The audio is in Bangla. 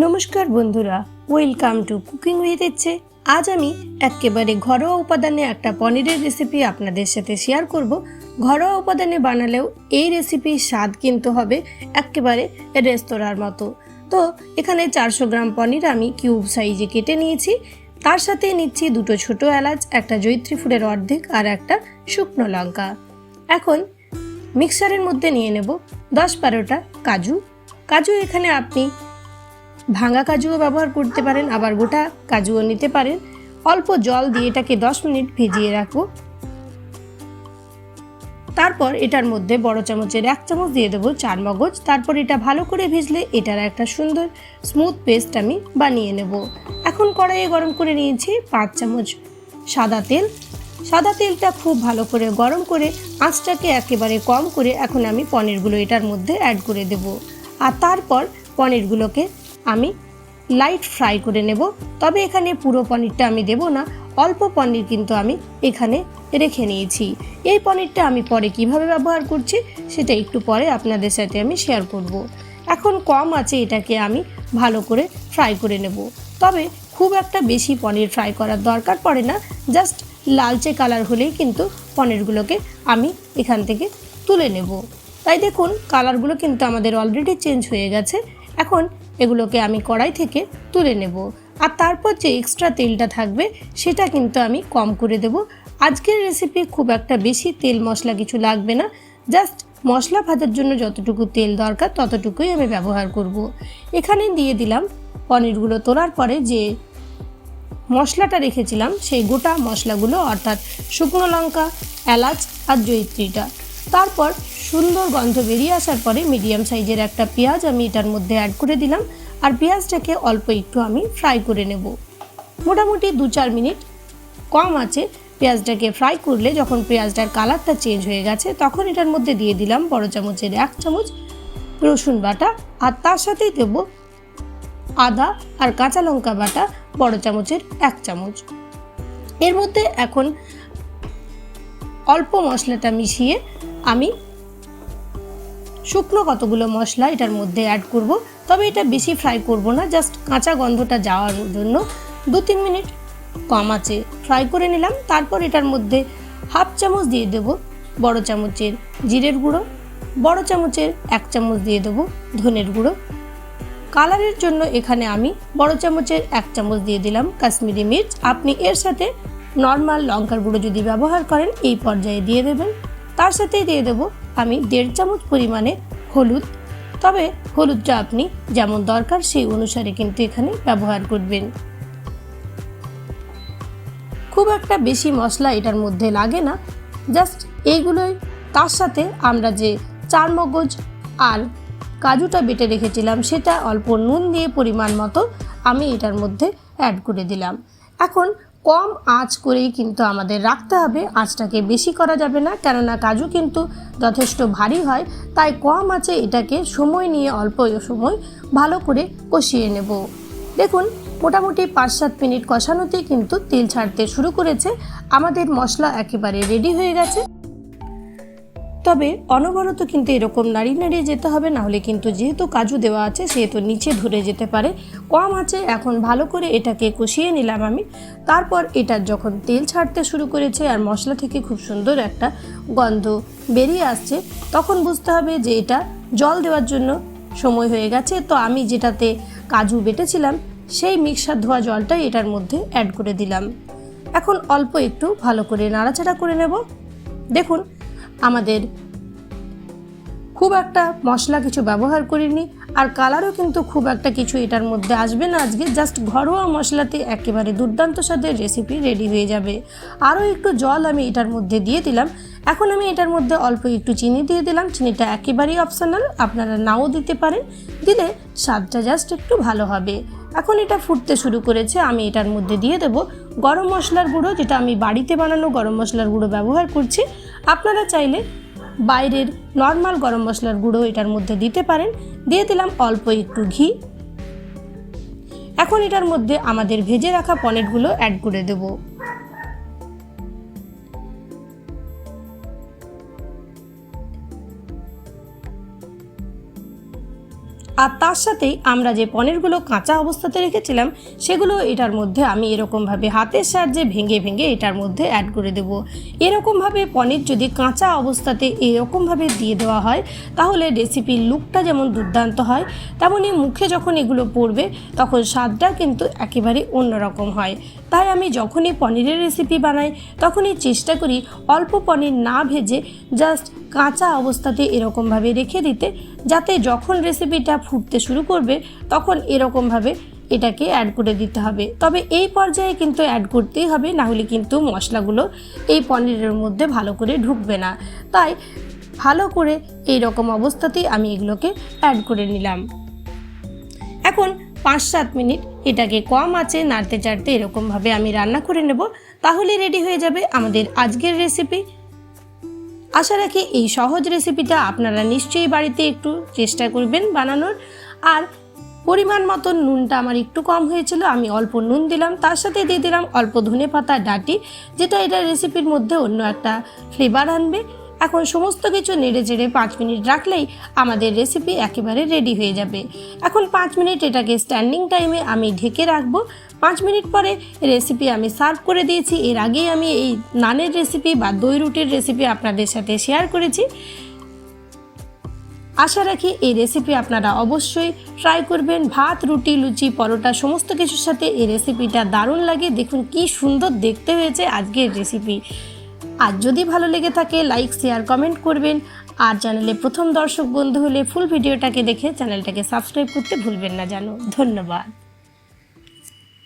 নমস্কার বন্ধুরা, ওয়েলকাম টু কুকিং উইথ ইচ্ছে। আজ আমি একেবারে ঘরোয়া উপাদানে একটা পনিরের রেসিপি আপনাদের সাথে শেয়ার করব। ঘরোয়া উপাদানে বানালেও এই রেসিপির স্বাদ কিন্তু হবে একেবারে রেস্তোরাঁর মতো। তো এখানে 400 গ্রাম পনির আমি কিউব সাইজে কেটে নিয়েছি। তার সাথে নিচ্ছি দুটো ছোট এলাচ, একটা জয়িত্রী ফুলের অর্ধেক আর একটা শুকনো লঙ্কা। এখন মিক্সারের মধ্যে নিয়ে নেব 10-12টা কাজু। কাজু এখানে আপনি ভাঙা কাজুও ব্যবহার করতে পারেন, আবার গোটা কাজুও নিতে পারেন। অল্প জল দিয়ে এটাকে 10 মিনিট ভিজিয়ে রাখবো। তারপর এটার মধ্যে বড় চামচের 1 চামচ দিয়ে দেবো চারমগজ। তারপর এটা ভালো করে ভিজলে এটার একটা সুন্দর স্মুথ পেস্ট আমি বানিয়ে নেব। এখন কড়াইয়ে গরম করে নিয়েছি 5 চামচ সাদা তেল। সাদা তেলটা খুব ভালো করে গরম করে আঁচটাকে একেবারে কম করে এখন আমি পনিরগুলো এটার মধ্যে অ্যাড করে দেব। আর তারপর পনিরগুলোকে আমি লাইট ফ্রাই করে নেব। তবে এখানে পুরো পনিরটা আমি দেব না, অল্প পনির কিন্তু আমি এখানে রেখে নিয়েছি। এই পনিরটা আমি পরে কিভাবে ব্যবহার করছি সেটা একটু পরে আপনাদের সাথে আমি শেয়ার করব। এখন কম আছে এটাকে আমি ভালো করে ফ্রাই করে নেব। তবে খুব একটা বেশি পনির ফ্রাই করার দরকার পড়ে না, জাস্ট লালচে কালার হলেই কিন্তু পনিরগুলোকে আমি এখান থেকে তুলে নেব। তাই দেখুন কালারগুলো কিন্তু আমাদের অলরেডি চেঞ্জ হয়ে গেছে। এখন এগুলোকে আমি কড়াই থেকে তুলে নেব। আর তারপর যে এক্সট্রা তেলটা থাকবে সেটা কিন্তু আমি কম করে দেব। আজকের রেসিপি খুব একটা বেশি তেল মশলা কিছু লাগবে না, জাস্ট মশলা ভাজার জন্য যতটুকু তেল দরকার ততটুকুই আমি ব্যবহার করব। এখানে দিয়ে দিলাম পনিরগুলো তোলার পরে যে মশলাটা রেখেছিলাম সেই গোটা মশলাগুলো, অর্থাৎ শুকনো লঙ্কা, এলাচ আর জয়িত্রীটা। তারপর সুন্দর গন্ধ বেরিয়ে আসার পরে মিডিয়াম সাইজের একটা পেঁয়াজ আমি এটার মধ্যে অ্যাড করে দিলাম। আর পেঁয়াজটাকে অল্প একটু আমি ফ্রাই করে নেব। মোটামুটি 2-4 মিনিট কম আছে পেঁয়াজটাকে ফ্রাই করলে যখন পেঁয়াজটার কালারটা চেঞ্জ হয়ে গেছে তখন এটার মধ্যে দিয়ে দিলাম বড় চামচের 1 চামচ রসুন বাটা। আর তার সাথেই দেব আদা আর কাঁচা লঙ্কা বাটা বড় চামচের 1 চামচ। এর মধ্যে এখন অল্প মশলাটা মিশিয়ে আমি শুকনো কতগুলো মশলা এটার মধ্যে অ্যাড করব। তবে এটা বেশি ফ্রাই করব না, জাস্ট কাঁচা গন্ধটা যাওয়ার জন্য 2-3 মিনিট কম আছে ফ্রাই করে নিলাম। তারপর এটার মধ্যে 1/2 চামচ দিয়ে দেব বড় চামচের জিরের গুঁড়ো, বড় চামচের 1 চামচ দিয়ে দেব ধনের গুঁড়ো। কালারের জন্য এখানে আমি বড় চামচের 1 চামচ দিয়ে দিলাম কাশ্মীরি মির্চ। আপনি এর সাথে নর্মাল লঙ্কার গুঁড়ো যদি ব্যবহার করেন এই পর্যায়ে দিয়ে দেবেন। তার সাথেই দিয়ে দেব আমি 1.5 চামচ পরিমাণে হলুদ। তবে হলুদটা আপনি যেমন দরকার সেই অনুসারে কিন্তু এখানে ব্যবহার করবেন। খুব একটা বেশি মশলা এটার মধ্যে লাগে না, জাস্ট এইগুলোই। তার সাথে আমরা যে চারমগজ আর কাজুটা বেটে রেখেছিলাম সেটা অল্প নুন দিয়ে পরিমাণ মতো আমি এটার মধ্যে অ্যাড করে দিলাম। এখন কম আঁচ করেই কিন্তু আমাদের রাখতে হবে, আঁচটাকে বেশি করা যাবে না, কেননা কাজু কিন্তু যথেষ্ট ভারী হয়। তাই কম আঁচে এটাকে সময় নিয়ে অল্প সময় ভালো করে কষিয়ে নেব। দেখুন মোটামুটি 5-7 মিনিট কষানোতেই কিন্তু তেল ছাড়তে শুরু করেছে। আমাদের মশলা একেবারে রেডি হয়ে গেছে। তবে অনবরত কিন্তু এরকম নাড়িয়ে নাড়িয়ে যেতে হবে, না হলে কিন্তু যেহেতু কাজু দেওয়া আছে সেহেতু নিচে ধরে যেতে পারে। কম আছে এখন ভালো করে এটাকে কষিয়ে নিলাম আমি। তারপর এটা যখন তেল ছাড়তে শুরু করেছে আর মশলা থেকে খুব সুন্দর একটা গন্ধ বেরিয়ে আসছে তখন বুঝতে হবে যে এটা জল দেওয়ার জন্য সময় হয়ে গেছে। তো আমি যেটাতে কাজু বেটেছিলাম সেই মিক্সার ধোয়া জলটাই এটার মধ্যে অ্যাড করে দিলাম। এখন অল্প একটু ভালো করে নাড়াচাড়া করে নেব। দেখুন আমাদের খুব একটা মশলা কিছু ব্যবহার করিনি, আর কালারও কিন্তু খুব একটা কিছু এটার মধ্যে আসবে না আজকে। জাস্ট ঘরোয়া মশলাতে একেবারে দুর্দান্ত স্বাদের রেসিপি রেডি হয়ে যাবে। আরও একটু জল আমি এটার মধ্যে দিয়ে দিলাম। এখন আমি এটার মধ্যে অল্প একটু চিনি দিয়ে দিলাম। চিনিটা একেবারেই অপশনাল, আপনারা নাও দিতে পারেন, দিলে স্বাদটা জাস্ট একটু ভালো হবে। এখন এটা ফুটতে শুরু করেছে, আমি এটার মধ্যে দিয়ে দেব গরম মশলার গুঁড়ো, যেটা আমি বাড়িতে বানানো গরম মশলার গুঁড়ো ব্যবহার করছি। আপনারা চাইলে বাইরের নর্মাল গরম মশলার গুঁড়ো এটার মধ্যে দিতে পারেন। দিয়ে দিলাম অল্প একটু ঘি। এখন এটার মধ্যে আমাদের ভেজে রাখা পনিরগুলো অ্যাড করে দেব। আর তার সাথেই আমরা যে পনিরগুলো কাঁচা অবস্থাতে রেখেছিলাম সেগুলো এটার মধ্যে আমি এরকমভাবে হাতের সাহায্যে ভেঙে ভেঙে এটার মধ্যে অ্যাড করে দেব। এরকমভাবে পনির যদি কাঁচা অবস্থাতে এরকমভাবে দিয়ে দেওয়া হয় তাহলে রেসিপির লুকটা যেমন দুর্দান্ত হয়, তেমনি মুখে যখন এগুলো পড়বে তখন স্বাদটা কিন্তু একেবারে অন্যরকম হয়। তাই আমি যখনই পনিরের রেসিপি বানাই তখনই চেষ্টা করি অল্প পনির না ভেজে জাস্ট কাঁচা অবস্থাতে এরকমভাবে রেখে দিতে, যাতে যখন রেসিপিটা ফুটতে শুরু করবে তখন এরকমভাবে এটাকে অ্যাড করে দিতে হবে। তবে এই পর্যায়ে কিন্তু অ্যাড করতেই হবে, না হলে কিন্তু মশলাগুলো এই পনিরের মধ্যে ভালো করে ঢুকবে না। তাই ভালো করে এই রকম অবস্থাতেই আমি এগুলোকে অ্যাড করে নিলাম। এখন 5-7 মিনিট এটাকে কম আঁচে নাড়তে চাড়তে এরকমভাবে আমি রান্না করে নেব, তাহলে রেডি হয়ে যাবে আমাদের আজকের রেসিপি। আশা রাখি এই সহজ রেসিপিটা আপনারা নিশ্চয়ই বাড়িতে একটু চেষ্টা করবেন বানানোর। আর পরিমাণ মতন নুনটা আমার একটু কম হয়েছিল, আমি অল্প নুন দিলাম, তার সাথে দিয়ে দিলাম অল্প ধনেপাতা ডাঁটি, যেটা এটা রেসিপির মধ্যে অন্য একটা ফ্লেভার আনবে। এখন সমস্ত কিছু নেড়ে চেড়ে 5 মিনিট রাখলেই আমাদের রেসিপি একেবারে রেডি হয়ে যাবে। এখন 5 মিনিট এটাকে স্ট্যান্ডিং টাইমে আমি ঢেকে রাখবো। 5 মিনিট পরে রেসিপি আমি সার্ভ করে দিয়েছি। এর আগেই আমি এই নানের রেসিপি বা দই রুটির রেসিপি আপনাদের সাথে শেয়ার করেছি। আশা রাখি এই রেসিপি আপনারা অবশ্যই ট্রাই করবেন। ভাত, রুটি, লুচি, পরোটা সমস্ত কিছুর সাথে এই রেসিপিটা দারুণ লাগে। দেখুন কি সুন্দর দেখতে হয়েছে আজকের রেসিপি। আর যদি ভালো লেগে থাকে লাইক, শেয়ার, কমেন্ট করবেন। আর চ্যানেলে প্রথম দর্শক বন্ধু হলে ফুল ভিডিওটাকে দেখে চ্যানেলটাকে সাবস্ক্রাইব করতে ভুলবেন না যেন। ধন্যবাদ।